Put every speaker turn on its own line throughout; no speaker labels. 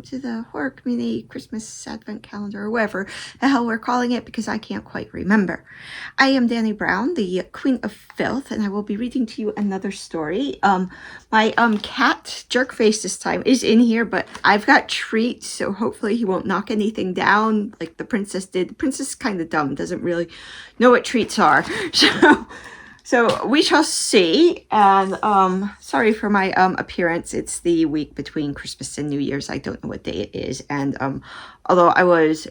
to the Horror Community Christmas Advent Calendar, or whatever the hell we're calling it, because I can't quite remember. I am Dani Brown, the Queen of Filth, and I will be reading to you another story. My cat, Jerkface this time, is in here, but I've got treats, so hopefully he won't knock anything down like the princess did. The princess is kind of dumb, doesn't really know what treats are, So we shall see, and sorry for my appearance. It's the week between Christmas and New Year's. I don't know what day it is, and although I was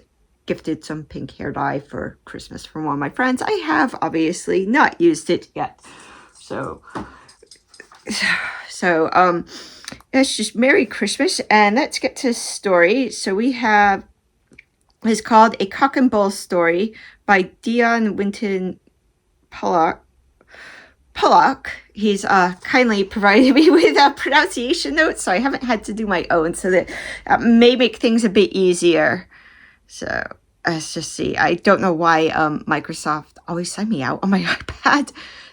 gifted some pink hair dye for Christmas from one of my friends, I have obviously not used it yet. So it's just Merry Christmas, and let's get to the story. So we have, it's called A Cock and Bull Story by Dion, Winton, Polak. He's kindly provided me with pronunciation notes, so I haven't had to do my own, so that may make things a bit easier. So let's just see. I don't know why Microsoft always sign me out on my iPad.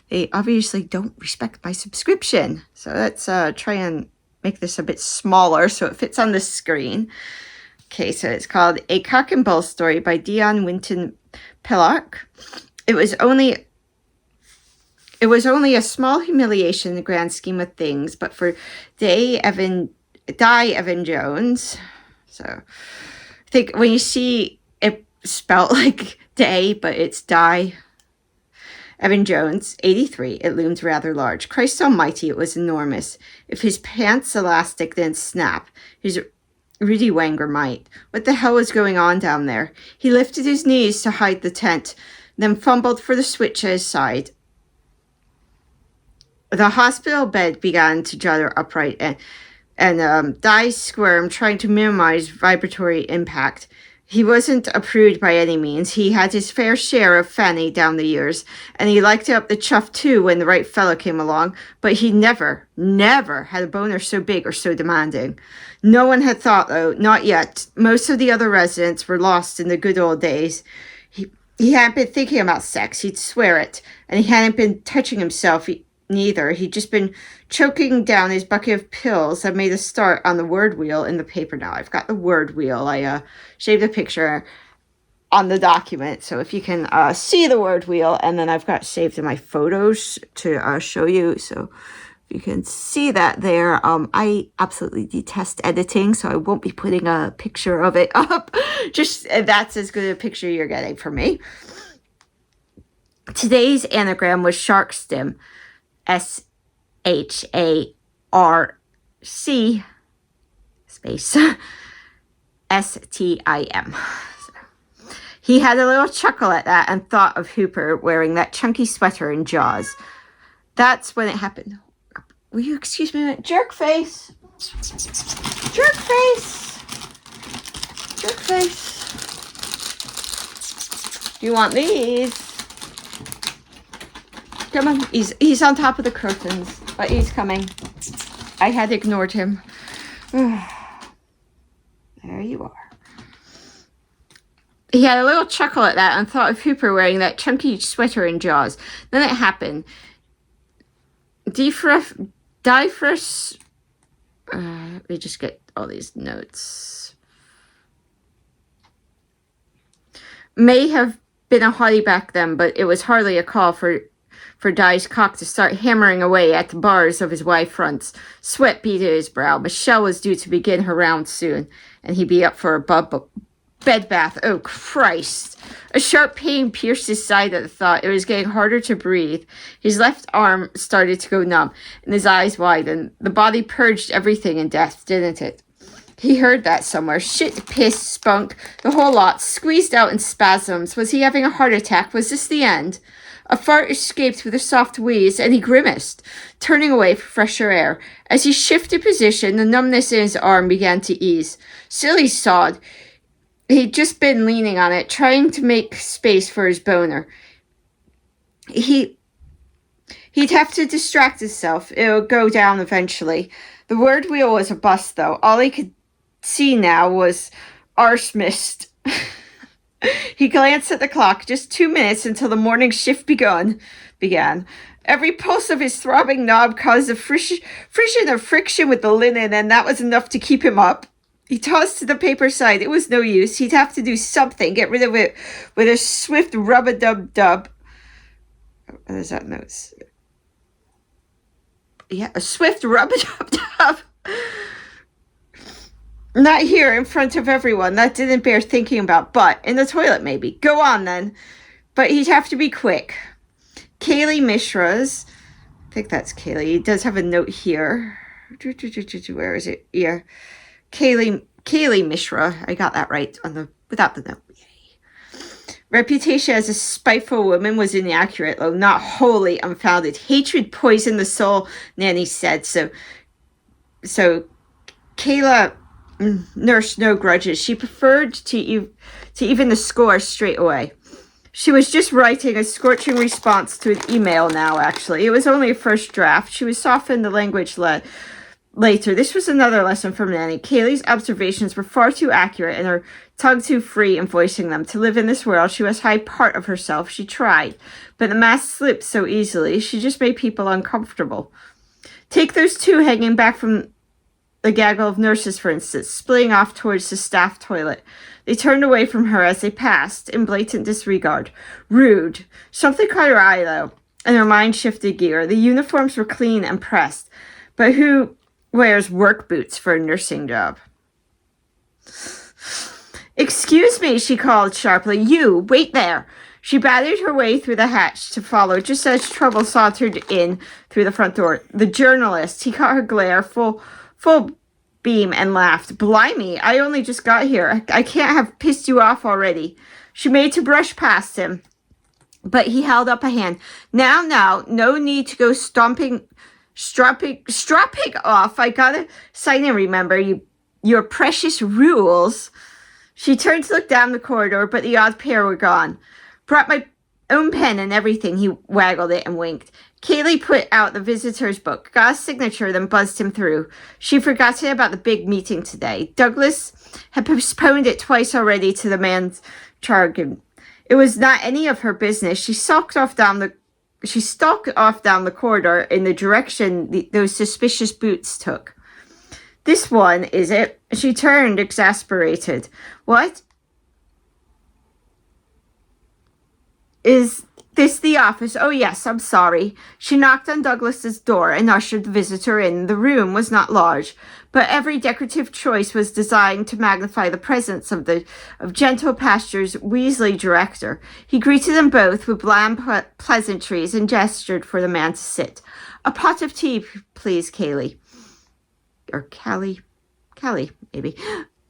They obviously don't respect my subscription. So let's try and make this a bit smaller so it fits on the screen. Okay, so it's called A Cock and Bull Story by Dion, Winton, Polak. It was only a small humiliation in the grand scheme of things, but for Di Evan Jones. So I think when you see it spelled like Day, but it's Di Evan Jones, 83, it loomed rather large. Christ almighty, it was enormous. If his pants elastic didn't snap, his Rudy Wanger might. What the hell was going on down there? He lifted his knees to hide the tent, then fumbled for the switch at his side. The hospital bed began to judder upright, and Di squirmed, trying to minimize vibratory impact. He wasn't a prude by any means. He had his fair share of fanny down the years, and he liked up the chuff too when the right fellow came along, but he never had a boner so big or so demanding. No one had thought, though, not yet. Most of the other residents were lost in the good old days. He hadn't been thinking about sex, he'd swear it, and he hadn't been touching himself neither. He'd just been choking down his bucket of pills that made a start on the word wheel in the paper. Now I've got the word wheel. I shaved a picture on the document, so if you can see the word wheel, and then I've got saved in my photos to show you. So if you can see that there, I absolutely detest editing, so I won't be putting a picture of it up. Just that's as good a picture you're getting from me. Today's anagram was shark stim. SHARC space STIM. He had a little chuckle at that and thought of Hooper wearing that chunky sweater in Jaws. That's when it happened. Will you excuse me a minute? Jerkface! Do you want these? Come on, he's on top of the curtains, but he's coming. I had ignored him. There you are. He had a little chuckle at that and thought of Hooper wearing that chunky sweater in Jaws. Then it happened. Let me just get all these notes. May have been a hottie back then, but it was hardly a call for Di's cock to start hammering away at the bars of his wide fronts. Sweat beaded his brow. Michelle was due to begin her round soon, and he'd be up for a bed bath. Oh, Christ. A sharp pain pierced his side at the thought. It was getting harder to breathe. His left arm started to go numb, and his eyes widened. The body purged everything in death, didn't it? He heard that somewhere. Shit, piss, spunk, the whole lot, squeezed out in spasms. Was he having a heart attack? Was this the end? A fart escaped with a soft wheeze, and he grimaced, turning away for fresher air. As he shifted position, the numbness in his arm began to ease. Silly sod. He'd just been leaning on it, trying to make space for his boner. He'd have to distract himself. It'll go down eventually. The word wheel was a bust, though. All he could see now was arse mist. He glanced at the clock. Just 2 minutes until the morning shift began. Every pulse of his throbbing knob caused a friction with the linen, and that was enough to keep him up. He tossed the paper aside. It was no use. He'd have to do something. Get rid of it with a swift rub-a-dub-dub. What is that note? Yeah, a swift rub-a-dub-dub. Not here in front of everyone. That didn't bear thinking about. But in the toilet, maybe. Go on, then. But he'd have to be quick. Kaylee Mishra's. I think that's Kaylee. He does have a note here. Where is it? Yeah. Kaylee Mishra. I got that right without the note. Yay. Reputation as a spiteful woman was inaccurate, though not wholly unfounded. Hatred poisoned the soul, Nanny said. So Kayla nursed no grudges. She preferred to even the score straight away. She was just writing a scorching response to an email now, actually. It was only a first draft. She would soften the language later. This was another lesson from Nanny. Kaylee's observations were far too accurate and her tongue too free in voicing them. To live in this world, she must hide part of herself. She tried, but the mask slipped so easily. She just made people uncomfortable. Take those two hanging back from the gaggle of nurses, for instance, splitting off towards the staff toilet. They turned away from her as they passed, in blatant disregard. Rude. Something caught her eye, though, and her mind shifted gear. The uniforms were clean and pressed, but who wears work boots for a nursing job? Excuse me, she called sharply. You, wait there. She battered her way through the hatch to follow, just as Trouble sauntered in through the front door. The journalist, he caught her glare full beam and laughed. Blimey, I only just got here. I can't have pissed you off already. She made to brush past him, but he held up a hand. Now, no need to go strapping off. I gotta sign and remember your precious rules. She turned to look down the corridor, but the odd pair were gone. Brought my own pen and everything. He waggled it and winked. Kaylee put out the visitor's book, got a signature, then buzzed him through. She forgotten about the big meeting today. Douglas had postponed it twice already to the man's jargon. It was not any of her business. She stalked off down the corridor in the direction those suspicious boots took. This one, is it? She turned, exasperated. What? Is this the office? Oh, yes, I'm sorry. She knocked on Douglas's door and ushered the visitor in. The room was not large, but every decorative choice was designed to magnify the presence of Gentle Pasture's Weasley director. He greeted them both with bland pleasantries and gestured for the man to sit. A pot of tea, please, Kaylee. Or Callie, maybe.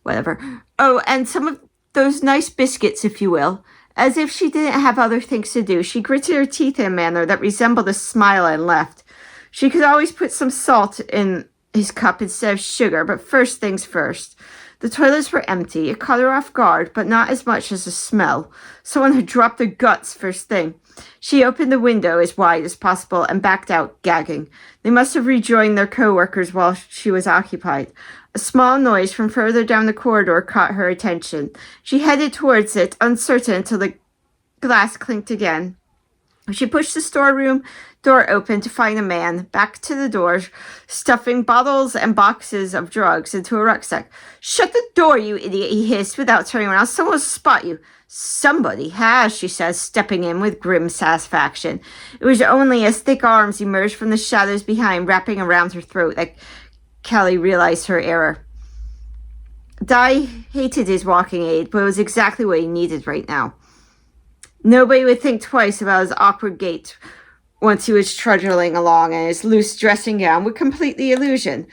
Whatever. Oh, and some of those nice biscuits, if you will. As if she didn't have other things to do, she gritted her teeth in a manner that resembled a smile and left. She could always put some salt in his cup instead of sugar, but first things first. The toilets were empty. It caught her off guard, but not as much as the smell. Someone had dropped their guts first thing. She opened the window as wide as possible and backed out, gagging. They must have rejoined their co-workers while she was occupied. A small noise from further down the corridor caught her attention. She headed towards it, uncertain, until the glass clinked again. She pushed the storeroom door open to find a man, back to the door, stuffing bottles and boxes of drugs into a rucksack. Shut the door, you idiot, he hissed without turning around. Someone will spot you. Somebody has, she says, stepping in with grim satisfaction. It was only as thick arms emerged from the shadows behind, wrapping around her throat, that Callie realized her error. Di hated his walking aid, but it was exactly what he needed right now. Nobody would think twice about his awkward gait once he was trudging along, and his loose dressing gown would complete the illusion.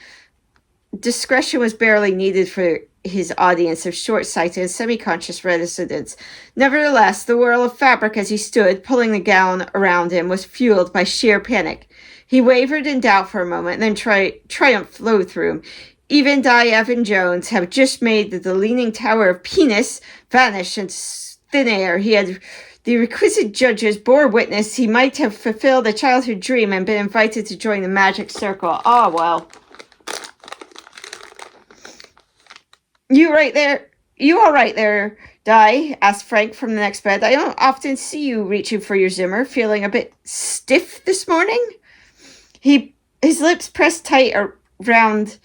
Discretion was barely needed for his audience of short-sighted and semi-conscious residents. Nevertheless, the whirl of fabric as he stood, pulling the gown around him, was fueled by sheer panic. He wavered in doubt for a moment, and then triumph flowed through him. Even Di Evan-Jones had just made the leaning tower of penis vanish in thin air. He had the requisite judges bore witness he might have fulfilled a childhood dream and been invited to join the magic circle. Oh, well. You all right there, Di? Asked Frank from the next bed. I don't often see you reaching for your Zimmer. Feeling a bit stiff this morning? His lips pressed tight around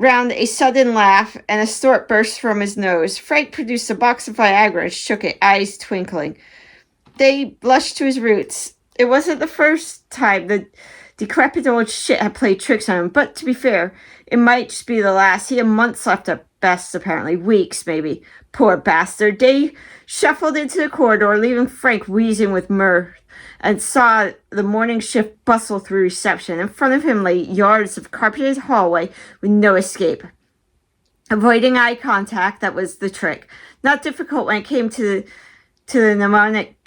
round a sudden laugh, and a snort burst from his nose. Frank produced a box of Viagra and shook it, eyes twinkling. They blushed to his roots. It wasn't the first time the decrepit old shit had played tricks on him, but to be fair, it might just be the last. He had months left at best, apparently. Weeks, maybe. Poor bastard. They shuffled into the corridor, leaving Frank wheezing with mirth, and saw the morning shift bustle through reception. In front of him lay yards of carpeted hallway with no escape. Avoiding eye contact, that was the trick. Not difficult when it came to the mnemonic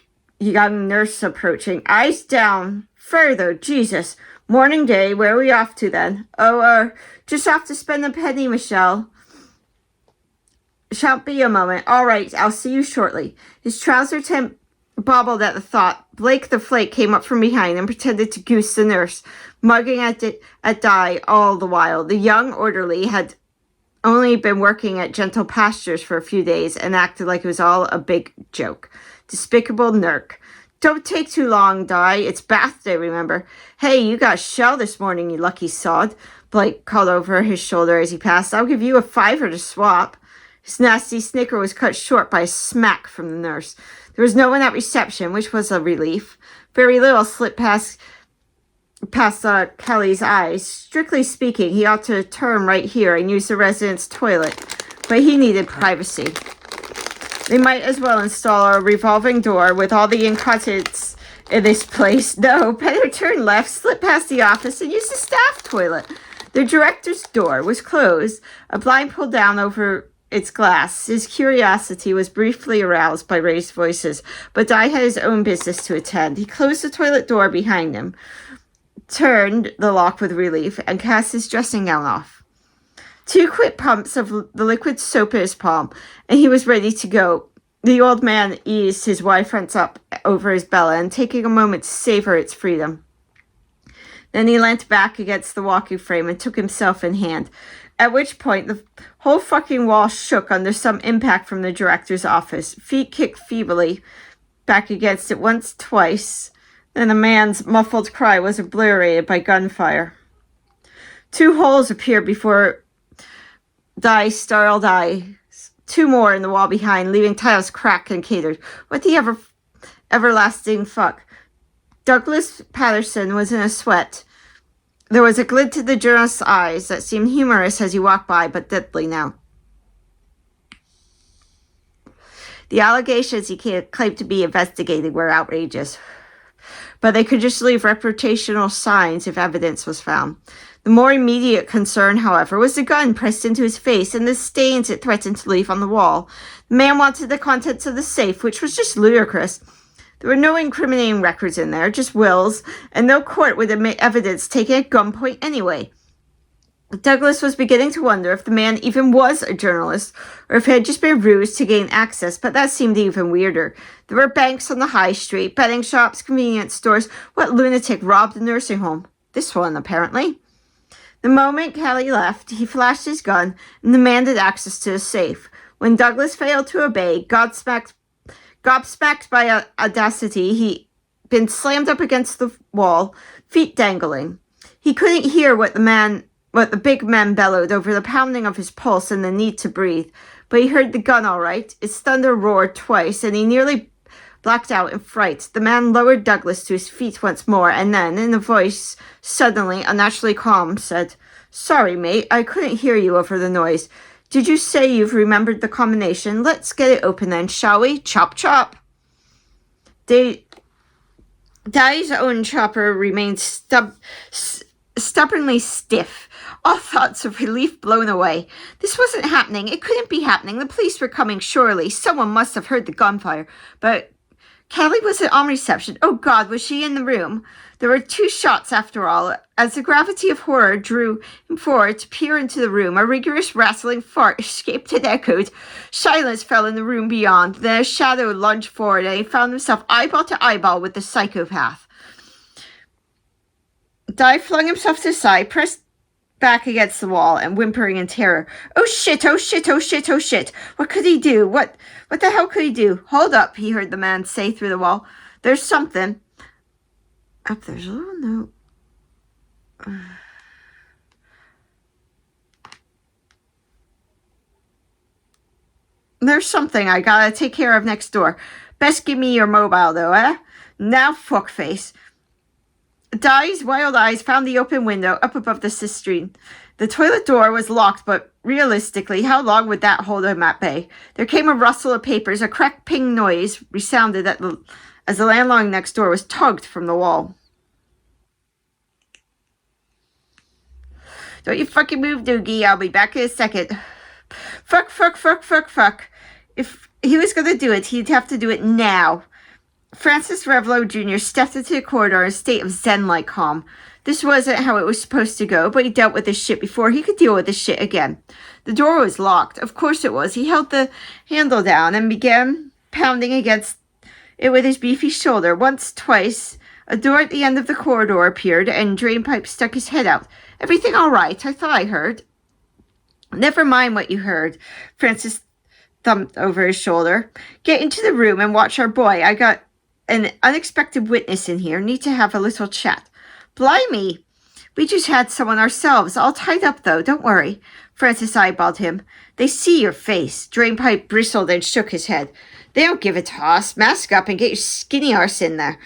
young nurse approaching. Eyes down. Further. Jesus. Morning day. Where are we off to then? Oh, just off to spend a penny, Michelle. Shan't be a moment. All right, I'll see you shortly. His trouser hem bobbled at the thought. Blake the Flake came up from behind and pretended to goose the nurse, mugging at Di all the while. The young orderly had only been working at Gentle Pastures for a few days and acted like it was all a big joke. Despicable Nurk. Don't take too long, Di. It's bath day, remember? Hey, you got shell this morning, you lucky sod. Blake called over his shoulder as he passed. I'll give you a $5 to swap. His nasty snicker was cut short by a smack from the nurse. There was no one at reception, which was a relief. Very little slipped past Kelly's eyes. Strictly speaking, he ought to turn right here and use the resident's toilet, but he needed privacy. They might as well install a revolving door with all the incontinence in this place. No, better turn left, slip past the office, and use the staff toilet. The director's door was closed, a blind pulled down over its glass. His curiosity was briefly aroused by raised voices, but Di had his own business to attend. He closed the toilet door behind him, turned the lock with relief, and cast his dressing gown off. 2 quick pumps of the liquid soap in his palm, and he was ready to go. The old man eased his wide fronts up over his belly, and taking a moment to savor its freedom. Then he leant back against the walking frame and took himself in hand, at which point the whole fucking wall shook under some impact from the director's office. Feet kicked feebly back against it once, twice. Then a man's muffled cry was obliterated by gunfire. 2 holes appeared before Di's startled eyes. 2 more in the wall behind, leaving tiles cracked and catered. What the everlasting fuck? Douglas Patterson was in a sweat. There was a glint to the journalist's eyes that seemed humorous as he walked by, but deadly now. The allegations he claimed to be investigating were outrageous, but they could just leave reputational signs if evidence was found. The more immediate concern, however, was the gun pressed into his face and the stains it threatened to leave on the wall. The man wanted the contents of the safe, which was just ludicrous. There were no incriminating records in there, just wills, and no court would admit evidence taken at gunpoint anyway. Douglas was beginning to wonder if the man even was a journalist, or if it had just been a ruse to gain access, but that seemed even weirder. There were banks on the high street, betting shops, convenience stores. What lunatic robbed a nursing home? This one, apparently. The moment Kelly left, he flashed his gun and demanded access to the safe. When Douglas failed to obey, gobsmacked by audacity, he'd been slammed up against the wall, feet dangling. He couldn't hear what the big man bellowed over the pounding of his pulse and the need to breathe, but he heard the gun all right. Its thunder roared twice, and he nearly blacked out in fright. The man lowered Douglas to his feet once more, and then, in a voice suddenly unnaturally calm, said, "Sorry, mate, I couldn't hear you over the noise. Did you say you've remembered the combination? Let's get it open then, shall we? Chop, chop." Di's own chopper remained stubbornly stiff, all thoughts of relief blown away. This wasn't happening. It couldn't be happening. The police were coming, surely. Someone must have heard the gunfire. But Kelly was on reception. Oh, God, was she in the room? There were 2 shots, after all. As the gravity of horror drew him forward to peer into the room, a rigorous rattling fart escaped and echoed. Silence fell in the room beyond. Then a shadow lunged forward, and he found himself eyeball to eyeball with the psychopath. Di flung himself to the side, pressed back against the wall, and whimpering in terror. "Oh shit, oh shit, oh shit, oh shit. What could he do? What the hell could he do?" "Hold up," he heard the man say through the wall. "There's something." Up there's a little note. There's something I gotta take care of next door. Best give me your mobile, though, eh? Now, fuckface. Di's wild eyes found the open window up above the cistern. The toilet door was locked, but realistically, how long would that hold him at bay? There came a rustle of papers. A cracked ping noise resounded as the landline next door was tugged from the wall. Don't you fucking move, Doogie. I'll be back in a second. Fuck. If he was going to do it, he'd have to do it now. Francis Revlo Jr. stepped into the corridor in a state of zen-like calm. This wasn't how it was supposed to go, but he dealt with this shit before. He could deal with this shit again. The door was locked. Of course it was. He held the handle down and began pounding against it with his beefy shoulder. Once, twice, a door at the end of the corridor appeared, and Drainpipe stuck his head out. Everything all right? I thought I heard. Never mind what you heard. Francis thumped over his shoulder. Get into the room and watch our boy. I got an unexpected witness in here. Need to have a little chat. Blimey! We just had someone ourselves. All tied up, though. Don't worry. Francis eyeballed him. They see your face. Drainpipe bristled and shook his head. They don't give a toss. Mask up and get your skinny arse in there.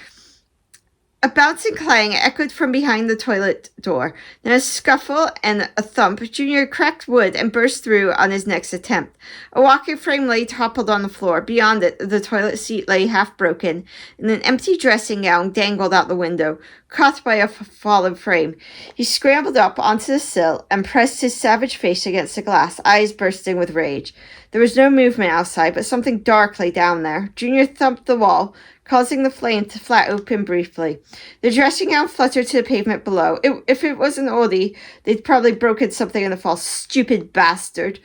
A bouncing clang echoed from behind the toilet door. Then a scuffle and a thump. Junior cracked wood and burst through on his next attempt. A walking frame lay toppled on the floor. Beyond it, the toilet seat lay half broken, and an empty dressing gown dangled out the window, caught by a fallen frame. He scrambled up onto the sill and pressed his savage face against the glass, eyes bursting with rage. There was no movement outside, but something dark lay down there. Junior thumped the wall, causing the flame to flat open briefly. The dressing gown fluttered to the pavement below. If it was an oldie, they'd probably broken something in the fall. Stupid bastard.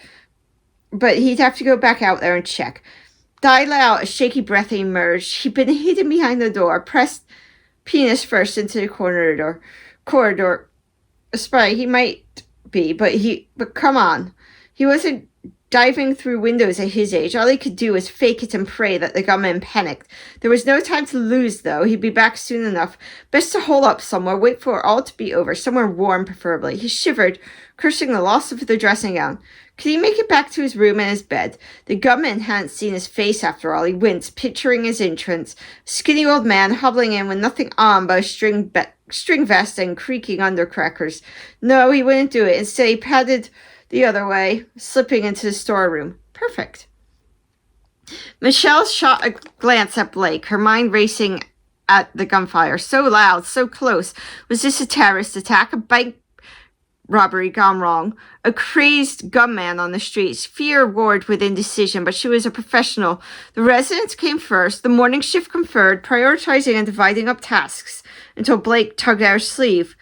But he'd have to go back out there and check. Di let out a shaky breath and emerged. He'd been hidden behind the door, pressed penis first into the corridor. Spry, he might be, but come on. He wasn't diving through windows at his age. All he could do was fake it and pray that the gunman panicked. There was no time to lose, though. He'd be back soon enough. Best to hole up somewhere, wait for it all to be over, somewhere warm preferably. He shivered, cursing the loss of the dressing gown. Could he make it back to his room and his bed? The gunman hadn't seen his face after all. He winced, picturing his entrance. A skinny old man hobbling in with nothing on but a string vest and creaking undercrackers. No, he wouldn't do it. Instead, he padded the other way, slipping into the storeroom. Perfect. Michelle shot a glance at Blake, her mind racing at the gunfire. So loud, so close. Was this a terrorist attack? A bank robbery gone wrong? A crazed gunman on the streets? Fear warred with indecision, but she was a professional. The residents came first. The morning shift conferred, prioritizing and dividing up tasks until Blake tugged at her sleeve.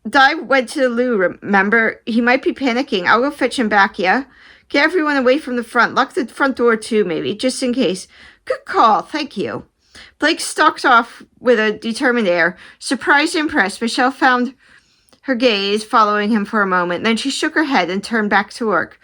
Di went to the loo, remember? He might be panicking. I'll go fetch him back, yeah? Get everyone away from the front. Lock the front door, too, maybe, just in case. Good call, thank you. Blake stalked off with a determined air. Surprised and impressed, Michelle found her gaze following him for a moment. Then she shook her head and turned back to work.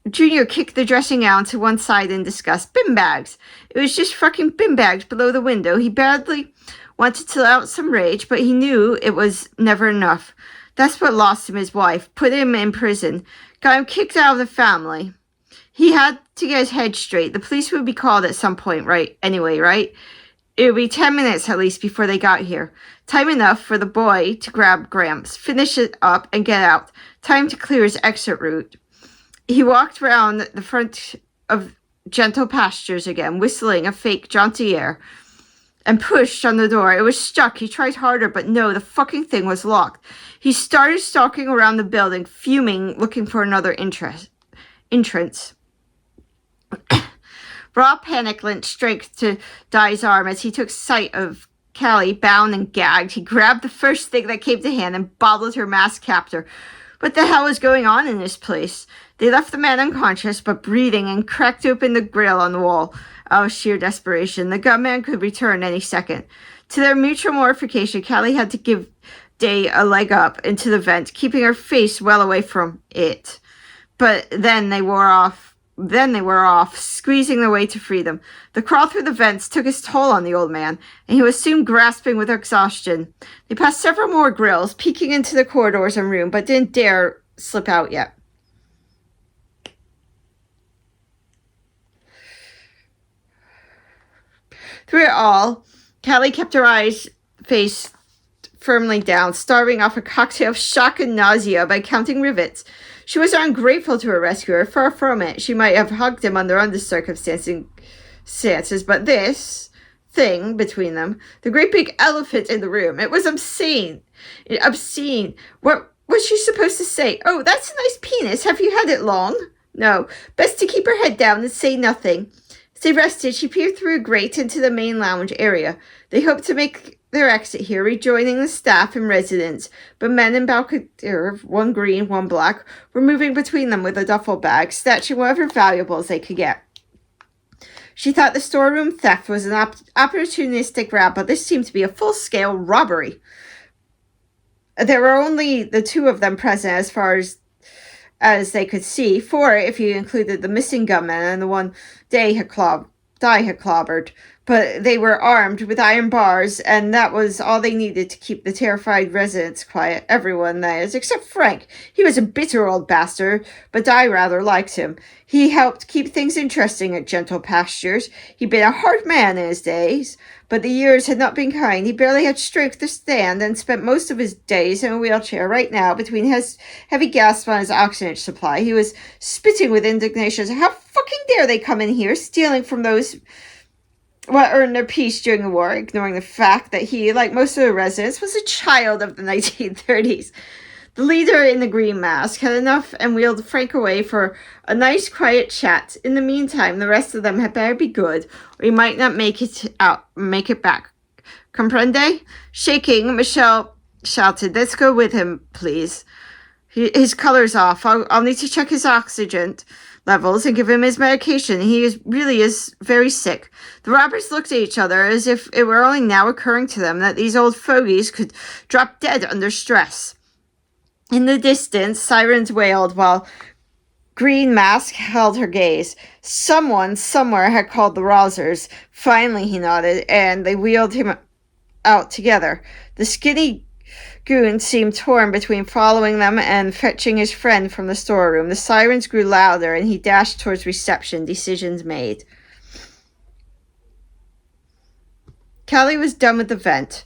Junior kicked the dressing gown to one side in disgust. Bin bags. It was just fucking bin bags below the window. He badly wanted to let out some rage, but he knew it was never enough. That's what lost him his wife, put him in prison, got him kicked out of the family. He had to get his head straight. The police would be called at some point, right? Anyway, right? It would be 10 minutes at least before they got here. Time enough for the boy to grab Gramps, finish it up, and get out. Time to clear his exit route. He walked round the front of Gentle Pastures again, whistling a fake jaunty air, and pushed on the door. It was stuck. He tried harder, but no, the fucking thing was locked. He started stalking around the building, fuming, looking for another entrance. Raw panic lent strength to Di's arm as he took sight of Callie, bound and gagged. He grabbed the first thing that came to hand and bobbled her masked captor. What the hell was going on in this place? They left the man unconscious, but breathing, and cracked open the grill on the wall. Out of sheer desperation, the gunman could return any second. To their mutual mortification, Callie had to give Day a leg up into the vent, keeping her face well away from it. But then they were off, squeezing their way to freedom. The crawl through the vents took its toll on the old man, and he was soon grasping with exhaustion. They passed several more grills, peeking into the corridors and room, but didn't dare slip out yet. Through it all, Callie kept her eyes face firmly down, starving off a cocktail of shock and nausea by counting rivets. She was ungrateful to her rescuer. Far from it. She might have hugged him under circumstances, but this thing between them, the great big elephant in the room, it was obscene. Obscene. What was she supposed to say? Oh, that's a nice penis. Have you had it long? No. Best to keep her head down and say nothing. As they rested, she peered through a grate into the main lounge area. They hoped to make their exit here, rejoining the staff and residents, but men in Balcadere, one green, one black, were moving between them with a duffel bag, snatching whatever valuables they could get. She thought the storeroom theft was an opportunistic rout, but this seemed to be a full-scale robbery. There were only the two of them present as far as they could see, four if you included the missing gunman and the one Di had clobbered. But they were armed with iron bars, and that was all they needed to keep the terrified residents quiet. Everyone, that is, except Frank. He was a bitter old bastard, but Di rather liked him. He helped keep things interesting at Gentle Pastures. He'd been a hard man in his days, but the years had not been kind. He barely had strength to stand and spent most of his days in a wheelchair. Right now, between his heavy gasps on his oxygen supply, he was spitting with indignation. How fucking dare they come in here, stealing from those what earned their peace during the war, ignoring the fact that he, like most of the residents, was a child of the 1930s. The leader in the green mask had enough and wheeled Frank away for a nice quiet chat. In the meantime, the rest of them had better be good, or he might not make it back. Comprende? Shaking, Michelle shouted, "Let's go with him, please. His color's off. I'll need to check his oxygen levels and give him his medication. He really is very sick." The robbers looked at each other as if it were only now occurring to them that these old fogies could drop dead under stress. In the distance, sirens wailed while Green Mask held her gaze. Someone somewhere had called the Rousers. Finally, he nodded, and they wheeled him out together. The skinny goon seemed torn between following them and fetching his friend from the storeroom. The sirens grew louder, and he dashed towards reception. Decisions made. Callie was done with the vent.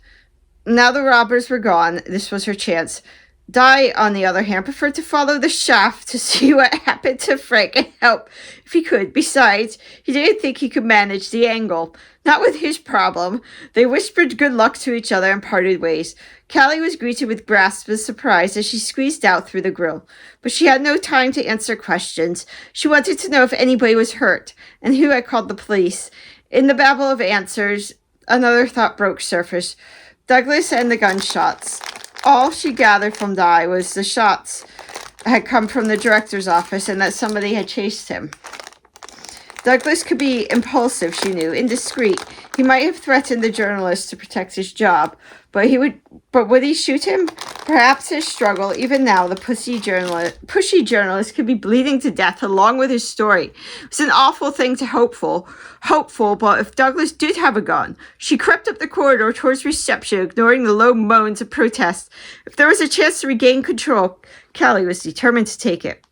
Now the robbers were gone. This was her chance. Di, on the other hand, preferred to follow the shaft to see what happened to Frank and help if he could. Besides, he didn't think he could manage the angle. Not with his problem. They whispered good luck to each other and parted ways. Callie was greeted with gasps of surprise as she squeezed out through the grill. But she had no time to answer questions. She wanted to know if anybody was hurt and who had called the police. In the babble of answers, another thought broke surface. Douglas and the gunshots. All she gathered from Di was the shots had come from the director's office and that somebody had chased him. Douglas could be impulsive, she knew, indiscreet. He might have threatened the journalist to protect his job, but would he shoot him? Perhaps his struggle, even now, the pushy journalist could be bleeding to death along with his story. It was an awful thing to hopeful, but if Douglas did have a gun, she crept up the corridor towards reception, ignoring the low moans of protest. If there was a chance to regain control, Callie was determined to take it.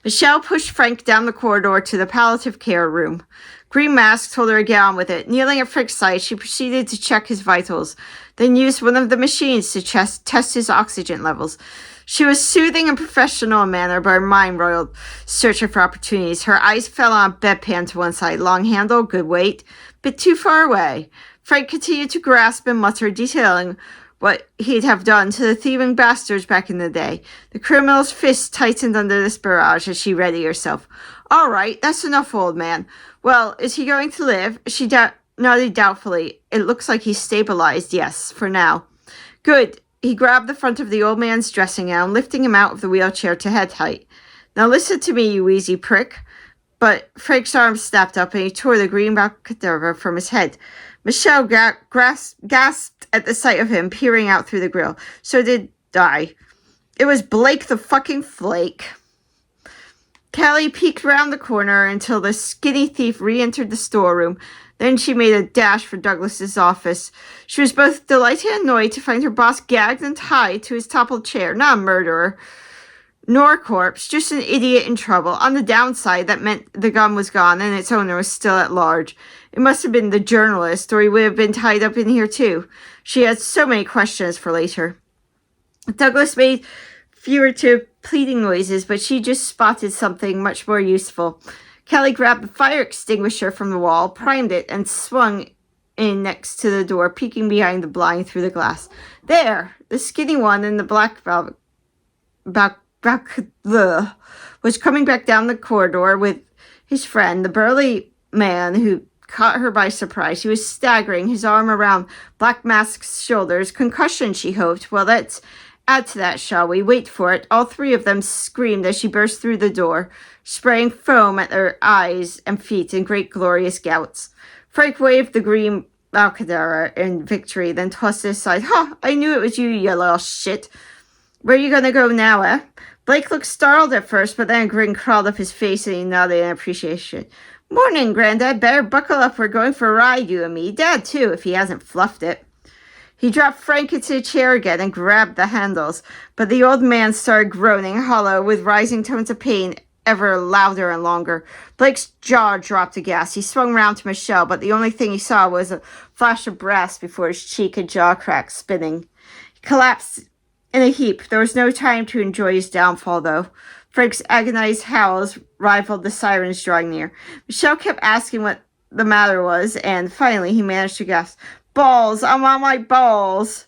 Michelle pushed Frank down the corridor to the palliative care room. Green Mask told her to get on with it. Kneeling at Frank's side, she proceeded to check his vitals, then used one of the machines to test his oxygen levels. She was soothing and professional in manner, but her mind roiled, searching for opportunities. Her eyes fell on a bedpan to one side. Long handle, good weight, bit too far away. Frank continued to grasp and mutter, detailing what he'd have done to the thieving bastards back in the day. The criminal's fist tightened under this barrage as she readied herself. "All right, that's enough, old man. Well, is he going to live?" She nodded doubtfully. "It looks like he's stabilized, yes, for now." "Good." He grabbed the front of the old man's dressing gown, lifting him out of the wheelchair to head height. "Now listen to me, you wheezy prick." But Frank's arm snapped up and he tore the greenback cadaver from his head. Michelle gasped at the sight of him peering out through the grill. So did Di. It was Blake the fucking Flake. Callie peeked round the corner until the skinny thief re-entered the storeroom. Then she made a dash for Douglas's office. She was both delighted and annoyed to find her boss gagged and tied to his toppled chair. Not a murderer. nor corpse, just an idiot in trouble. On the downside, that meant the gun was gone and its owner was still at large. It must have been the journalist, or he would have been tied up in here too. She had so many questions for later. Douglas made fewer to pleading noises, but she just spotted something much more useful. Kelly grabbed the fire extinguisher from the wall, primed it, and swung in next to the door, peeking behind the blind through the glass. There! The skinny one in the black velvet was coming back down the corridor with his friend, the burly man who caught her by surprise. He was staggering, his arm around Black Mask's shoulders. Concussion, she hoped. Well, let's add to that, shall we? Wait for it. All three of them screamed as she burst through the door, spraying foam at their eyes and feet in great glorious gouts. Frank waved the green Balcadera in victory, then tossed it aside. Ha! I knew it was you, you little shit. Where are you gonna go now, eh? Blake looked startled at first, but then a grin crawled up his face and he nodded in appreciation. Morning, Granddad. Better buckle up. We're going for a ride, you and me. Dad, too, if he hasn't fluffed it. He dropped Frank into a chair again and grabbed the handles, but the old man started groaning hollow with rising tones of pain ever louder and longer. Blake's jaw dropped aghast. He swung round to Michelle, but the only thing he saw was a flash of brass before his cheek and jaw cracked, spinning. He collapsed in a heap. There was no time to enjoy his downfall, though. Frank's agonized howls rivaled the sirens drawing near. Michelle kept asking what the matter was, and finally he managed to gasp, Balls! I'm on my balls!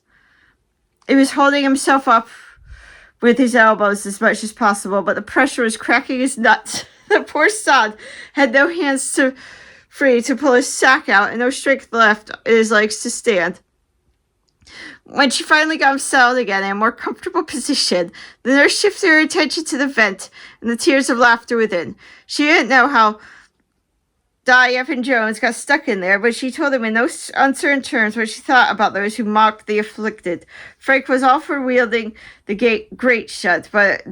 He was holding himself up with his elbows as much as possible, but the pressure was cracking his nuts. The poor sod had no hands free to pull his sack out and no strength left in his legs to stand. When she finally got him settled again in a more comfortable position, the nurse shifted her attention to the vent and the tears of laughter within. She didn't know how Dion Jones got stuck in there, but she told him in no uncertain terms what she thought about those who mocked the afflicted. Frank was all for wielding the grate shut, but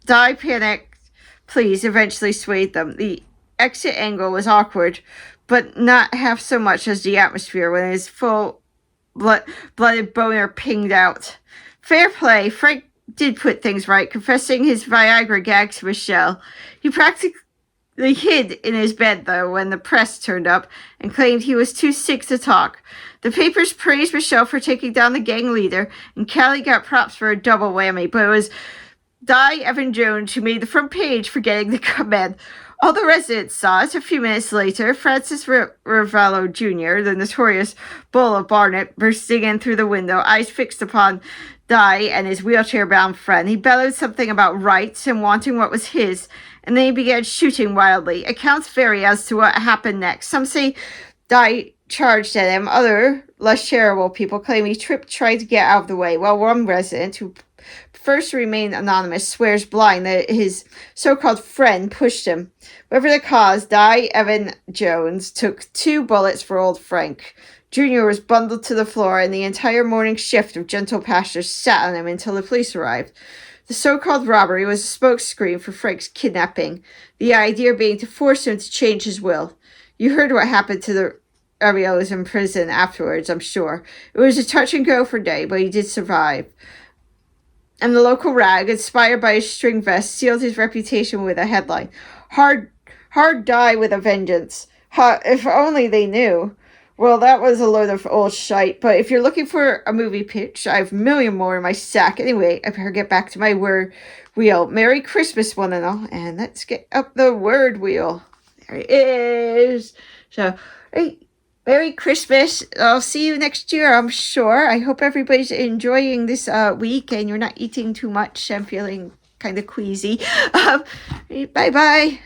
Di panicked pleas eventually swayed them. The exit angle was awkward, but not half so much as the atmosphere when his blooded boner pinged out. Fair play. Frank did put things right, confessing his Viagra gag to Michelle. He practically hid in his bed, though, when the press turned up and claimed he was too sick to talk. The papers praised Michelle for taking down the gang leader, and Callie got props for a double whammy, but it was Dion Jones who made the front page for getting the command. All the residents saw it. A few minutes later, Francis Ravello Jr., the notorious bull of Barnet, bursting in through the window, eyes fixed upon Di and his wheelchair-bound friend. He bellowed something about rights and wanting what was his, and then he began shooting wildly. Accounts vary as to what happened next. Some say Di charged at him. Other, less charitable people claim he tripped trying to get out of the way, while one resident, who prefers to remain anonymous, swears blind that his so-called friend pushed him. Whatever the cause, Dion Jones took 2 bullets for old Frank. Junior was bundled to the floor, and the entire morning shift of gentle pastures sat on him until the police arrived. The so-called robbery was a smokescreen for Frank's kidnapping, the idea being to force him to change his will. You heard what happened to the Ariellos in prison afterwards, I'm sure. It was a touch and go for Day, but he did survive. And the local rag, inspired by his string vest, sealed his reputation with a headline. Hard die with a vengeance. If only they knew. Well, that was a load of old shite, but if you're looking for a movie pitch, I have a million more in my sack. Anyway, I better get back to my word wheel. Merry Christmas, one and all. And let's get up the word wheel. There it is. So, hey, Merry Christmas. I'll see you next year, I'm sure. I hope everybody's enjoying this week and you're not eating too much. I'm feeling kind of queasy. Bye-bye.